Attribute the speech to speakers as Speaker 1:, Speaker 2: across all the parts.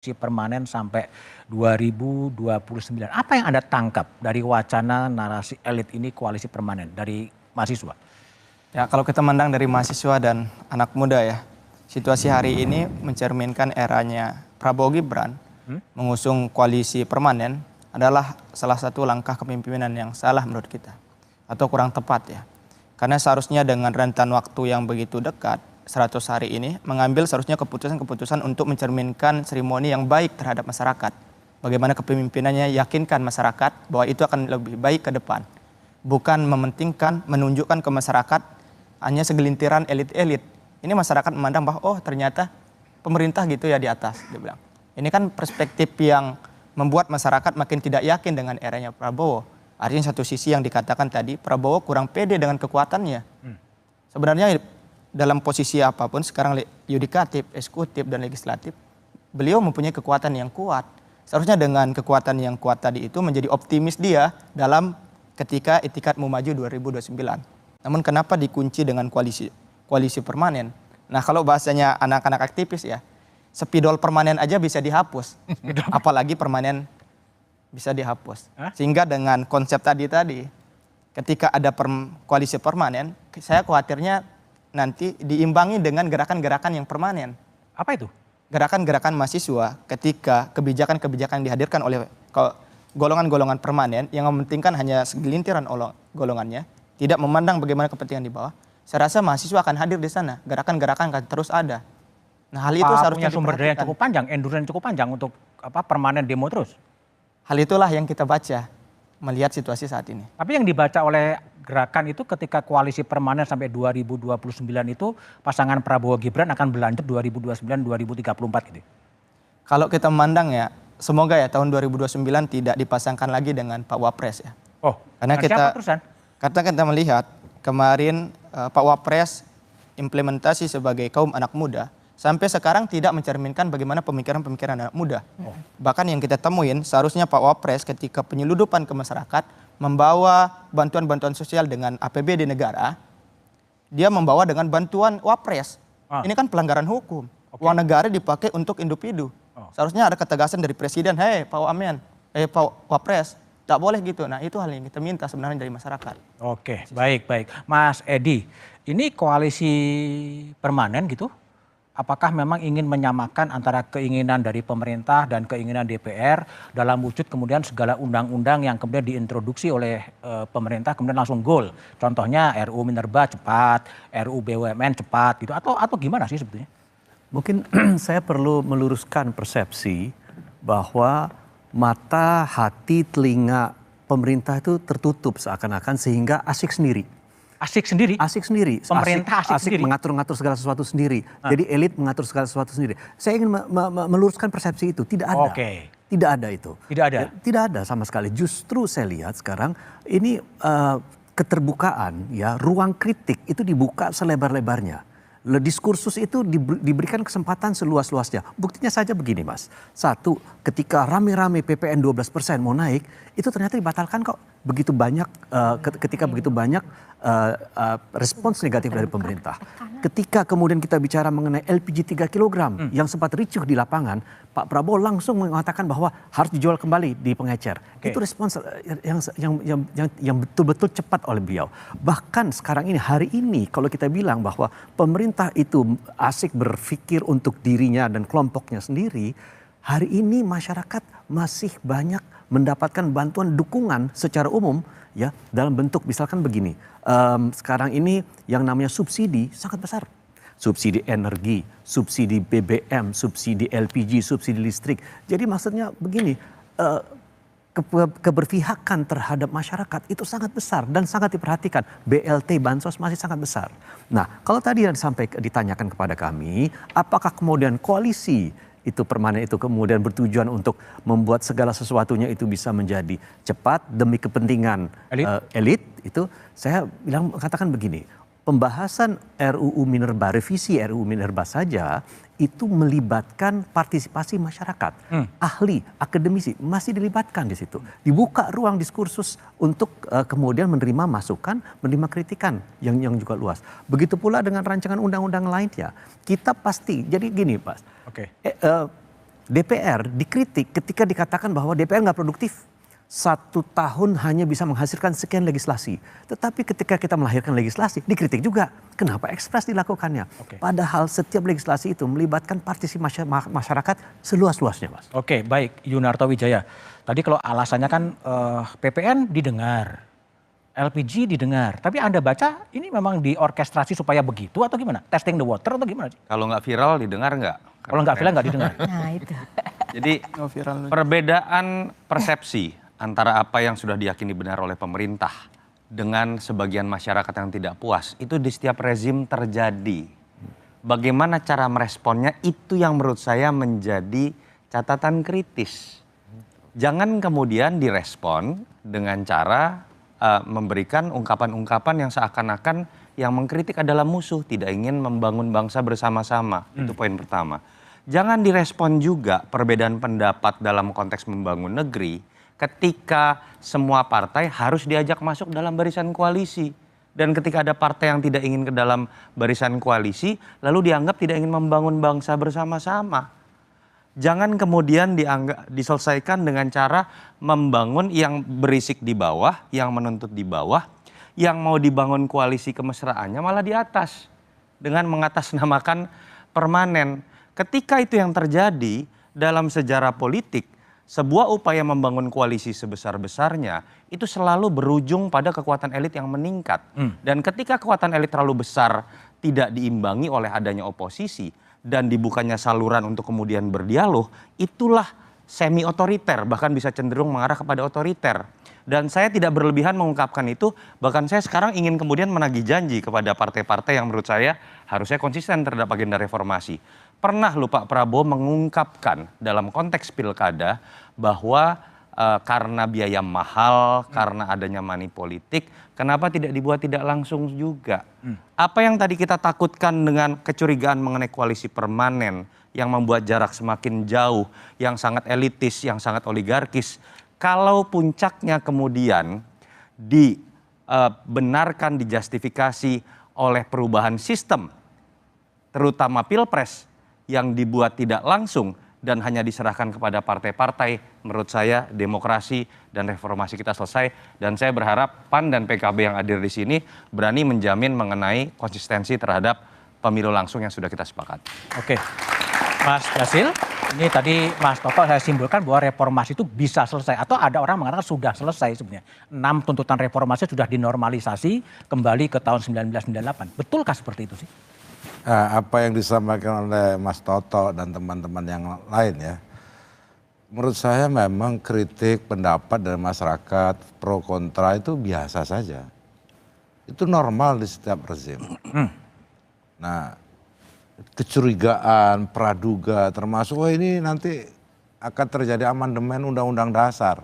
Speaker 1: permanen sampai 2029. Apa yang Anda tangkap dari wacana narasi elit ini koalisi permanen dari mahasiswa?
Speaker 2: Ya, kalau kita mandang dari mahasiswa dan anak muda ya, situasi hari ini mencerminkan eranya Prabowo Gibran mengusung koalisi permanen adalah salah satu langkah kepemimpinan yang salah menurut kita atau kurang tepat ya. Karena seharusnya dengan rentan waktu yang begitu dekat, 100 hari ini mengambil seharusnya keputusan-keputusan untuk mencerminkan seremoni yang baik terhadap masyarakat. Bagaimana kepemimpinannya yakinkan masyarakat bahwa itu akan lebih baik ke depan. Bukan mementingkan, menunjukkan ke masyarakat hanya segelintiran elit-elit. Ini masyarakat memandang bahwa oh ternyata pemerintah gitu ya di atas, dia bilang. Ini kan perspektif yang membuat masyarakat makin tidak yakin dengan eranya Prabowo. Artinya satu sisi yang dikatakan tadi, Prabowo kurang pede dengan kekuatannya. Sebenarnya dalam posisi apapun sekarang yudikatif, eksekutif, dan legislatif, beliau mempunyai kekuatan yang kuat. Seharusnya dengan kekuatan yang kuat tadi itu menjadi optimis dia dalam ketika itikat mau maju 2029. Namun kenapa dikunci dengan koalisi permanen? Nah kalau bahasanya anak-anak aktivis ya, spidol permanen aja bisa dihapus, apalagi permanen bisa dihapus. Sehingga dengan konsep tadi, ketika ada koalisi permanen, saya khawatirnya nanti diimbangi dengan gerakan-gerakan yang permanen.
Speaker 1: Apa itu?
Speaker 2: Gerakan-gerakan mahasiswa ketika kebijakan-kebijakan dihadirkan oleh golongan-golongan permanen yang mementingkan hanya segelintiran golongannya, tidak memandang bagaimana kepentingan di bawah. Saya rasa mahasiswa akan hadir di sana, gerakan-gerakan akan terus ada. Nah hal itu seharusnya
Speaker 1: punya sumber daya yang cukup panjang, endurance cukup panjang untuk permanen demo terus.
Speaker 2: Hal itulah yang kita baca melihat situasi saat ini.
Speaker 1: Tapi yang dibaca oleh gerakan itu ketika koalisi permanen sampai 2029 itu pasangan Prabowo Gibran akan berlanjut 2029-2034 gitu.
Speaker 2: Kalau kita memandang ya, semoga ya tahun 2029 tidak dipasangkan lagi dengan Pak Wapres ya.
Speaker 1: Oh,
Speaker 2: karena kita melihat kemarin Pak Wapres implementasi sebagai kaum anak muda sampai sekarang tidak mencerminkan bagaimana pemikiran-pemikiran anak muda. Bahkan yang kita temuin seharusnya Pak Wapres ketika penyeludupan ke masyarakat membawa bantuan-bantuan sosial dengan APBD negara, dia membawa dengan bantuan Wapres. Ini kan pelanggaran hukum. Uang negara dipakai untuk individu. Seharusnya ada ketegasan dari Presiden, hei Pak Wapres, tak boleh gitu. Nah itu hal yang kita minta sebenarnya dari masyarakat.
Speaker 1: Oke, baik. Mas Edi, ini koalisi permanen gitu? Apakah memang ingin menyamakan antara keinginan dari pemerintah dan keinginan DPR dalam wujud kemudian segala undang-undang yang kemudian diintroduksi oleh pemerintah kemudian langsung goal. Contohnya RUU Minerba cepat, RUU BUMN cepat gitu atau gimana sih sebetulnya?
Speaker 3: Mungkin saya perlu meluruskan persepsi bahwa mata, hati, telinga pemerintah itu tertutup seakan-akan sehingga asik sendiri.
Speaker 1: Asik sendiri?
Speaker 3: Asik sendiri.
Speaker 1: Pemerintah asik sendiri?
Speaker 3: Mengatur-ngatur segala sesuatu sendiri. Jadi elit mengatur segala sesuatu sendiri. Saya ingin meluruskan persepsi itu. Tidak ada. Tidak ada itu.
Speaker 1: Tidak ada?
Speaker 3: Tidak ada sama sekali. Justru saya lihat sekarang ini keterbukaan, ya, ruang kritik itu dibuka selebar-lebarnya. Diskursus itu diberikan kesempatan seluas-luasnya. Buktinya saja begini Mas. Satu, ketika rame-rame PPN 12% mau naik, itu ternyata dibatalkan kok. Begitu banyak, ketika begitu banyak respons negatif dari pemerintah. Ketika kemudian kita bicara mengenai LPG 3 kg yang sempat ricuh di lapangan, Pak Prabowo langsung mengatakan bahwa harus dijual kembali di pengecer. Itu respons yang betul-betul cepat oleh beliau. Bahkan sekarang ini, hari ini kalau kita bilang bahwa pemerintah itu asik berpikir untuk dirinya dan kelompoknya sendiri, hari ini masyarakat masih banyak mendapatkan bantuan dukungan secara umum ya dalam bentuk misalkan begini. Sekarang ini yang namanya subsidi sangat besar. Subsidi energi, subsidi BBM, subsidi LPG, subsidi listrik. Jadi maksudnya begini, keberpihakan terhadap masyarakat itu sangat besar dan sangat diperhatikan. BLT, bansos masih sangat besar. Nah, kalau tadi yang ditanyakan kepada kami, apakah kemudian koalisi itu permanen itu kemudian bertujuan untuk membuat segala sesuatunya itu bisa menjadi cepat demi kepentingan elit, itu saya katakan begini, pembahasan RUU Minerba, revisi RUU Minerba saja itu melibatkan partisipasi masyarakat, ahli, akademisi masih dilibatkan di situ. Dibuka ruang diskursus untuk kemudian menerima masukan, menerima kritikan yang juga luas. Begitu pula dengan rancangan undang-undang lainnya. Kita pasti, jadi gini Pak, DPR dikritik ketika dikatakan bahwa DPR nggak produktif. 1 tahun hanya bisa menghasilkan sekian legislasi. Tetapi ketika kita melahirkan legislasi, dikritik juga. Kenapa ekspres dilakukannya?
Speaker 1: Oke.
Speaker 3: Padahal setiap legislasi itu melibatkan partisipasi masyarakat seluas-luasnya, Mas.
Speaker 1: Oke, baik Yunarto Wijaya. Tadi kalau alasannya kan PPN didengar, LPG didengar. Tapi Anda baca ini memang diorkestrasi supaya begitu atau gimana? Testing the water atau gimana sih?
Speaker 4: Kalau nggak viral didengar nggak?
Speaker 1: Kalau nggak viral nggak didengar.
Speaker 5: Nah itu.
Speaker 4: Jadi
Speaker 2: viral.
Speaker 4: perbedaan persepsi antara apa yang sudah diyakini benar oleh pemerintah dengan sebagian masyarakat yang tidak puas itu di setiap rezim terjadi. Bagaimana cara meresponnya itu yang menurut saya menjadi catatan kritis. Jangan kemudian direspon dengan cara memberikan ungkapan-ungkapan yang seakan-akan yang mengkritik adalah musuh, tidak ingin membangun bangsa bersama-sama. Itu poin pertama. Jangan direspon juga perbedaan pendapat dalam konteks membangun negeri ketika semua partai harus diajak masuk dalam barisan koalisi. Dan ketika ada partai yang tidak ingin ke dalam barisan koalisi, lalu dianggap tidak ingin membangun bangsa bersama-sama. Jangan kemudian diselesaikan dengan cara membangun yang berisik di bawah, yang menuntut di bawah, yang mau dibangun koalisi kemesraannya malah di atas. Dengan mengatasnamakan permanen. Ketika itu yang terjadi dalam sejarah politik, sebuah upaya membangun koalisi sebesar-besarnya itu selalu berujung pada kekuatan elit yang meningkat. Dan ketika kekuatan elit terlalu besar tidak diimbangi oleh adanya oposisi dan dibukanya saluran untuk kemudian berdialog, itulah semi otoriter, bahkan bisa cenderung mengarah kepada otoriter. Dan saya tidak berlebihan mengungkapkan itu, bahkan saya sekarang ingin kemudian menagih janji kepada partai-partai yang menurut saya harusnya konsisten terhadap agenda reformasi. Pernah lho Pak Prabowo mengungkapkan dalam konteks pilkada bahwa karena biaya mahal, karena adanya money politik, kenapa tidak dibuat tidak langsung juga? Apa yang tadi kita takutkan dengan kecurigaan mengenai koalisi permanen yang membuat jarak semakin jauh, yang sangat elitis, yang sangat oligarkis, kalau puncaknya kemudian dibenarkan, dijustifikasi oleh perubahan sistem, terutama pilpres, yang dibuat tidak langsung dan hanya diserahkan kepada partai-partai, menurut saya demokrasi dan reformasi kita selesai. Dan saya berharap PAN dan PKB yang hadir di sini berani menjamin mengenai konsistensi terhadap pemilu langsung yang sudah kita sepakati.
Speaker 1: Oke, Mas Basil, ini tadi Mas Toto saya simpulkan bahwa reformasi itu bisa selesai atau ada orang mengatakan sudah selesai sebenarnya. 6 tuntutan reformasi sudah dinormalisasi kembali ke tahun 1998. Betulkah seperti itu sih?
Speaker 6: Apa yang disampaikan oleh Mas Toto dan teman-teman yang lain ya, menurut saya memang kritik pendapat dari masyarakat pro kontra itu biasa saja. Itu normal di setiap rezim. Nah, kecurigaan, praduga, termasuk ini nanti akan terjadi amandemen Undang-Undang Dasar.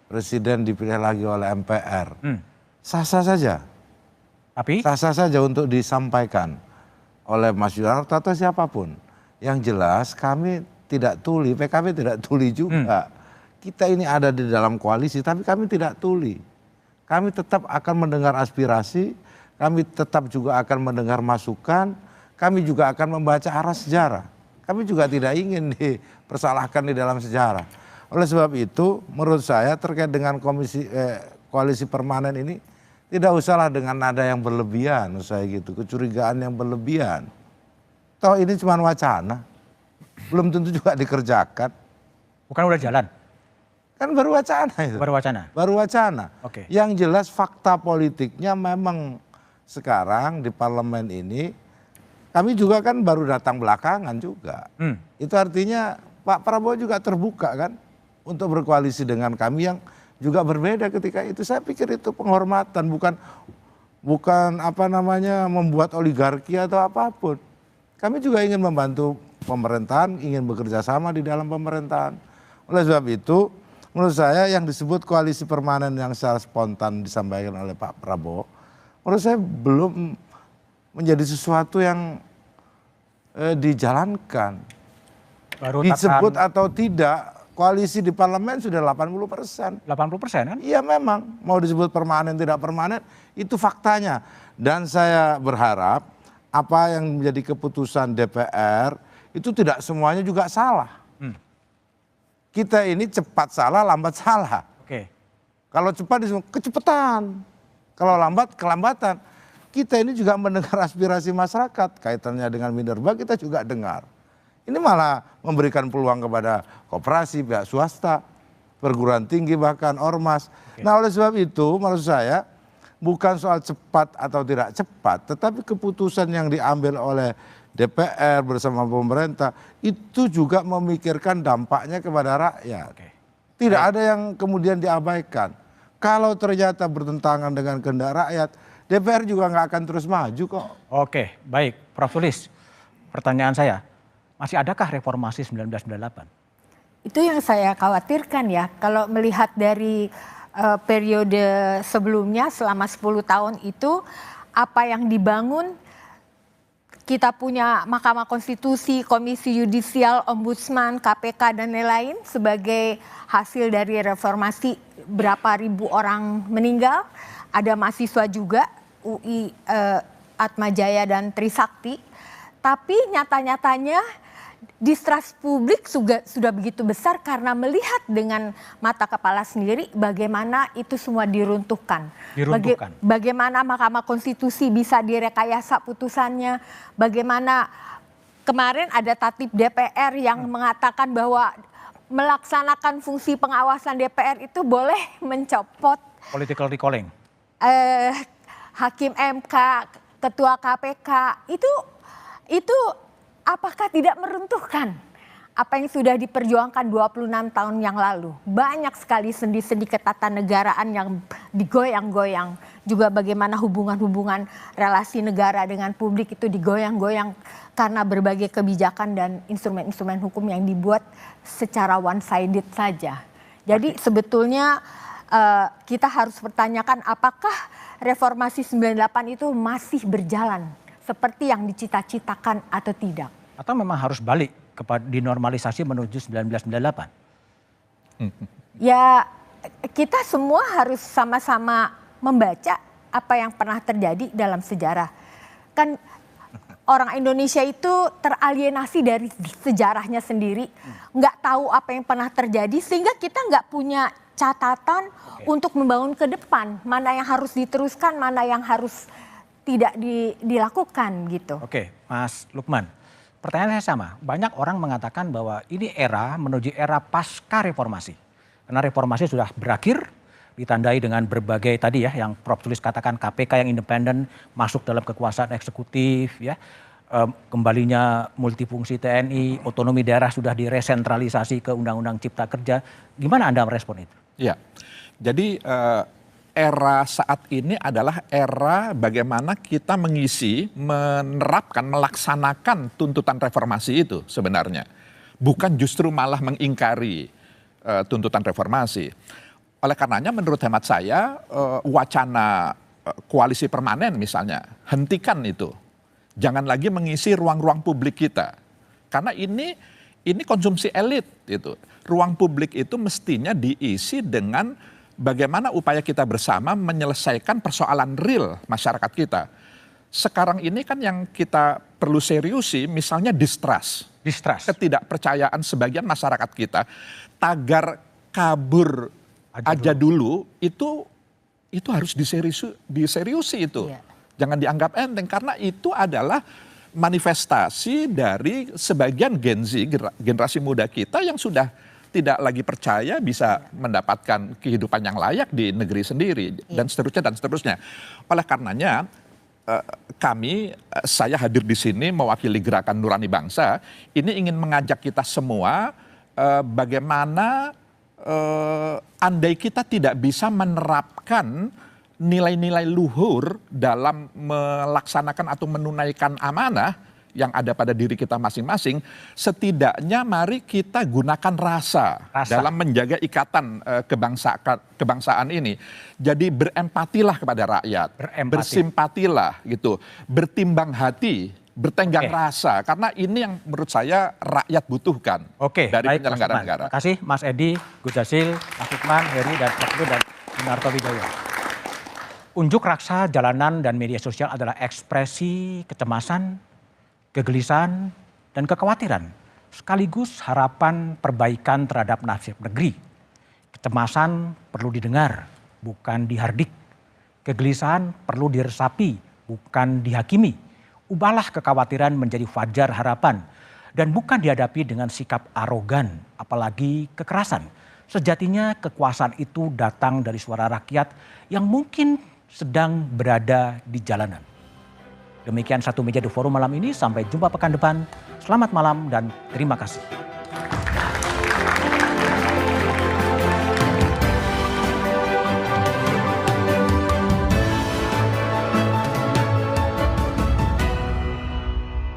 Speaker 6: Presiden dipilih lagi oleh MPR. Sah-sah saja.
Speaker 1: Tapi
Speaker 6: Sah-sah saja untuk disampaikan oleh Mas Yunarto atau siapapun. Yang jelas kami tidak tuli, PKB tidak tuli juga. Kita ini ada di dalam koalisi tapi kami tidak tuli. Kami tetap akan mendengar aspirasi, kami tetap juga akan mendengar masukan, kami juga akan membaca arah sejarah. Kami juga tidak ingin dipersalahkan di dalam sejarah. Oleh sebab itu menurut saya terkait dengan koalisi permanen ini, tidak usahlah dengan nada yang berlebihan, saya gitu, kecurigaan yang berlebihan. Toh ini cuma wacana, belum tentu juga dikerjakan.
Speaker 1: bukan udah jalan,
Speaker 6: Kan baru wacana itu.
Speaker 1: baru wacana.
Speaker 6: Baru wacana.
Speaker 1: Oke.
Speaker 6: Yang jelas fakta politiknya memang sekarang di parlemen ini, kami juga kan baru datang belakangan juga. Itu artinya Pak Prabowo juga terbuka kan untuk berkoalisi dengan kami yang juga berbeda ketika itu. Saya pikir itu penghormatan, bukan apa namanya membuat oligarki atau apapun. Kami juga ingin membantu pemerintahan, ingin bekerja sama di dalam pemerintahan. Oleh sebab itu, menurut saya yang disebut koalisi permanen yang secara spontan disampaikan oleh Pak Prabowo, menurut saya belum menjadi sesuatu yang dijalankan.
Speaker 1: Baru
Speaker 6: Disebut
Speaker 1: tataran
Speaker 6: atau tidak, koalisi di parlemen sudah 80%.
Speaker 1: 80% kan?
Speaker 6: Iya memang, mau disebut permanen tidak permanen, itu faktanya. Dan saya berharap apa yang menjadi keputusan DPR itu tidak semuanya juga salah. Kita ini cepat salah, lambat salah.
Speaker 1: Oke.
Speaker 6: Kalau cepat disebut kecepatan, kalau lambat kelambatan. Kita ini juga mendengar aspirasi masyarakat, kaitannya dengan Minerba kita juga dengar. Ini malah memberikan peluang kepada koperasi, pihak swasta, perguruan tinggi bahkan ormas. Nah oleh sebab itu maksud saya bukan soal cepat atau tidak cepat, tetapi keputusan yang diambil oleh DPR bersama pemerintah itu juga memikirkan dampaknya kepada rakyat. Tidak ada yang kemudian diabaikan. Kalau ternyata bertentangan dengan kehendak rakyat, DPR juga nggak akan terus maju kok.
Speaker 1: Oke, baik. Prof. Sulis, pertanyaan saya, masih adakah reformasi 1998?
Speaker 5: Itu yang saya khawatirkan ya, kalau melihat dari periode sebelumnya selama 10 tahun itu, apa yang dibangun, kita punya Mahkamah Konstitusi, Komisi Yudisial, Ombudsman, KPK dan lain-lain sebagai hasil dari reformasi, berapa ribu orang meninggal, ada mahasiswa juga, UI, Atmajaya dan Trisakti, tapi nyata-nyatanya distrust publik sudah begitu besar karena melihat dengan mata kepala sendiri bagaimana itu semua diruntuhkan. Bagaimana Mahkamah Konstitusi bisa direkayasa putusannya, bagaimana kemarin ada tatip DPR yang mengatakan bahwa melaksanakan fungsi pengawasan DPR itu boleh mencopot
Speaker 1: Political recalling.
Speaker 5: Hakim MK, Ketua KPK, itu apakah tidak meruntuhkan apa yang sudah diperjuangkan 26 tahun yang lalu? Banyak sekali sendi-sendi ketatanegaraan yang digoyang-goyang. Juga bagaimana hubungan-hubungan relasi negara dengan publik itu digoyang-goyang karena berbagai kebijakan dan instrumen-instrumen hukum yang dibuat secara one-sided saja. Jadi sebetulnya kita harus pertanyakan apakah reformasi 98 itu masih berjalan seperti yang dicita-citakan atau tidak.
Speaker 1: Atau memang harus balik kepada dinormalisasi menuju 1998?
Speaker 5: Ya kita semua harus sama-sama membaca apa yang pernah terjadi dalam sejarah. Kan orang Indonesia itu teralienasi dari sejarahnya sendiri. Nggak tahu apa yang pernah terjadi sehingga kita nggak punya catatan untuk membangun ke depan. Mana yang harus diteruskan, mana yang harus tidak dilakukan gitu.
Speaker 1: Oke, Mas Lukman. Pertanyaan saya sama, banyak orang mengatakan bahwa ini era menuju era pasca reformasi. Karena reformasi sudah berakhir, ditandai dengan berbagai tadi ya, yang Prof. Sulis katakan KPK yang independen, masuk dalam kekuasaan eksekutif, ya, kembalinya multifungsi TNI, otonomi daerah sudah diresentralisasi ke Undang-Undang Cipta Kerja. Gimana Anda merespon itu?
Speaker 7: Ya, jadi era saat ini adalah era bagaimana kita mengisi, menerapkan, melaksanakan tuntutan reformasi itu sebenarnya. Bukan justru malah mengingkari tuntutan reformasi. Oleh karenanya menurut hemat saya wacana koalisi permanen misalnya, hentikan itu. Jangan lagi mengisi ruang-ruang publik kita. Karena ini konsumsi elit itu. Ruang publik itu mestinya diisi dengan bagaimana upaya kita bersama menyelesaikan persoalan real masyarakat kita. Sekarang ini kan yang kita perlu seriusi misalnya distrust. Ketidakpercayaan sebagian masyarakat kita. Tagar kabur aja dulu itu harus diseriusi itu. Iya. Jangan dianggap enteng karena itu adalah manifestasi dari sebagian Gen Z, generasi muda kita yang sudah tidak lagi percaya bisa mendapatkan kehidupan yang layak di negeri sendiri dan seterusnya. Oleh karenanya saya hadir di sini mewakili Gerakan Nurani Bangsa, ini ingin mengajak kita semua bagaimana andai kita tidak bisa menerapkan nilai-nilai luhur dalam melaksanakan atau menunaikan amanah yang ada pada diri kita masing-masing, setidaknya mari kita gunakan rasa. Dalam menjaga ikatan kebangsaan ini. Jadi berempatilah kepada rakyat, bersimpatilah gitu, bertimbang hati, bertenggang rasa, karena ini yang menurut saya rakyat butuhkan dari penyelenggara negara.
Speaker 1: Terima kasih Mas Edi, Gus Jazil, Mas Lukman, Heri, dan Prof. dan Sunarto Wijoyo. Unjuk rasa jalanan dan media sosial adalah ekspresi kecemasan, kegelisahan, dan kekhawatiran sekaligus harapan perbaikan terhadap nasib negeri. Kecemasan perlu didengar, bukan dihardik. Kegelisahan perlu diresapi, bukan dihakimi. Ubahlah kekhawatiran menjadi fajar harapan dan bukan dihadapi dengan sikap arogan, apalagi kekerasan. Sejatinya kekuasaan itu datang dari suara rakyat yang mungkin sedang berada di jalanan. Demikian Satu Meja The Forum malam ini, sampai jumpa pekan depan. Selamat malam dan terima kasih.